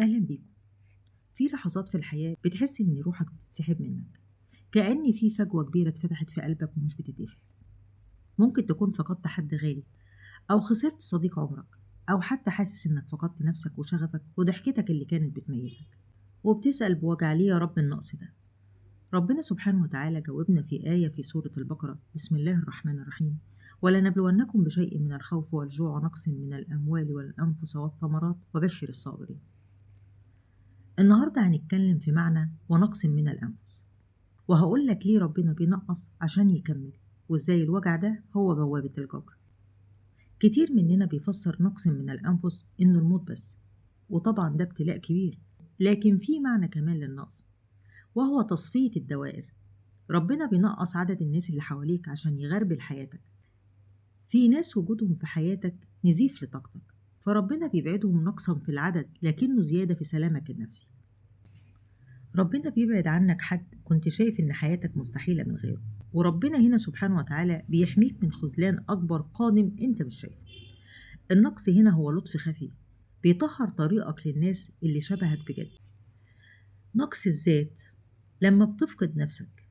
أهلا بيكم. في لحظات في الحياة بتحس إن روحك بتتسحب منك، كأن في فجوة كبيرة اتفتحت في قلبك ومش بتتقفل. ممكن تكون فقدت حد غالي، أو خسرت صديق عمرك، أو حتى حاسس إنك فقدت نفسك وشغفك وضحكتك اللي كانت بتميزك، وبتسأل بوجع ليه يا رب النقص ده. ربنا سبحانه وتعالى جاوبنا في آية في سورة البقرة: بسم الله الرحمن الرحيم: ولنبلونكم بشيء من الخوف والجوع ونقص من الأموال والأنفس والثمرات وبشر الصابرين. النهاردة هنتكلم في معنى ونقص من الأنفس، وهقول لك ليه ربنا بينقص عشان يكمل، وإزاي الوجع ده هو بوابة الجبر. كتير مننا بيفسر نقص من الأنفس إنه الموت بس، وطبعا ده ابتلاء كبير، لكن في معنى كمان للنقص، وهو تصفية الدوائر. ربنا بينقص عدد الناس اللي حواليك عشان يغربل حياتك. في ناس وجودهم في حياتك نزيف لطاقتك، فربنا بيبعدهم نقصا في العدد لكنه زيادة في سلامك النفسي. ربنا بيبعد عنك حد كنت شايف إن حياتك مستحيلة من غيره، وربنا هنا سبحانه وتعالى بيحميك من خذلان أكبر قادم أنت مش شايفه. النقص هنا هو لطف خفي بيطهر طريقك للناس اللي شبهك بجد. نقص الذات لما بتفقد نفسك،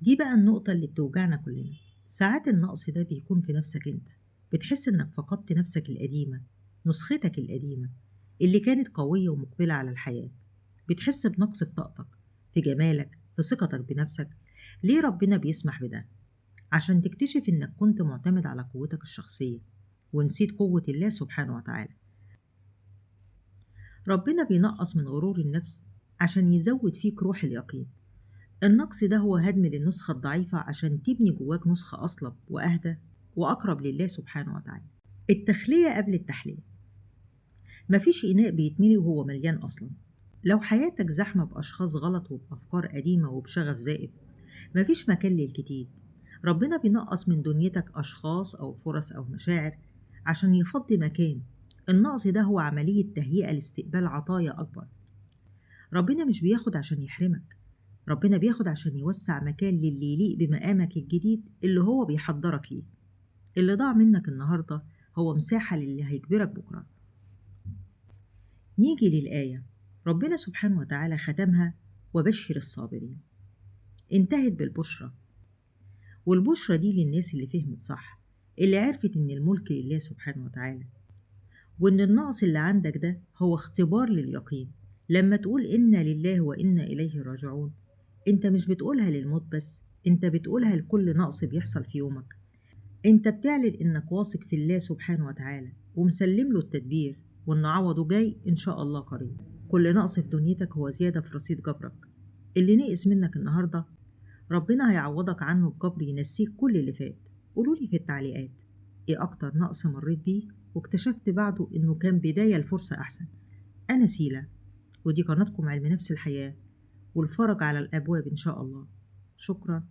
دي بقى النقطة اللي بتوجعنا كلنا. ساعات النقص ده بيكون في نفسك أنت، بتحس إنك فقدت نفسك القديمة، نسختك القديمة اللي كانت قوية ومقبلة على الحياة. بتحس بنقص في طاقتك، في جمالك، في ثقتك بنفسك. ليه ربنا بيسمح بده؟ عشان تكتشف إنك كنت معتمد على قوتك الشخصية ونسيت قوة الله سبحانه وتعالى. ربنا بينقص من غرور النفس عشان يزود فيك روح اليقين. النقص ده هو هدم للنسخة الضعيفة عشان تبني جواك نسخة أصلب وأهدى وأقرب لله سبحانه وتعالى. التخلية قبل التحلية. مفيش إناء بيتملي وهو مليان أصلا. لو حياتك زحمة بأشخاص غلط وبأفكار قديمة وبشغف زائف، مفيش مكان للجديد. ربنا بينقص من دنيتك أشخاص أو فرص أو مشاعر عشان يفضي مكان. النقص ده هو عملية تهيئة لاستقبال عطايا أكبر. ربنا مش بياخد عشان يحرمك، ربنا بياخد عشان يوسع مكان للي يليق بمقامك الجديد اللي هو بيحضرك ليه. اللي ضاع منك النهاردة هو مساحة للي هيجبرك بكرة. نيجي للآية. ربنا سبحانه وتعالى ختمها: وبشر الصابرين. انتهت بالبشرة، والبشرة دي للناس اللي فهمت صح، اللي عرفت إن الملك لله سبحانه وتعالى، وإن النقص اللي عندك ده هو اختبار لليقين. لما تقول إنا لله وإنا إليه راجعون، انت مش بتقولها للموت بس، انت بتقولها لكل نقص بيحصل في يومك. انت بتعلن انك واثق في الله سبحانه وتعالى ومسلم له التدبير، وان عوضه جاي ان شاء الله قريب. كل نقص في دنيتك هو زيادة في رصيد جبرك. اللي نقص منك النهاردة ربنا هيعوضك عنه بجبر ينسيك كل اللي فات. قولولي في التعليقات ايه اكتر نقص مريت بيه واكتشفت بعده انه كان بداية لفرصة احسن. انا سيلا، ودي قناتكم علم نفس الحياة، والفرج على الابواب ان شاء الله. شكرا.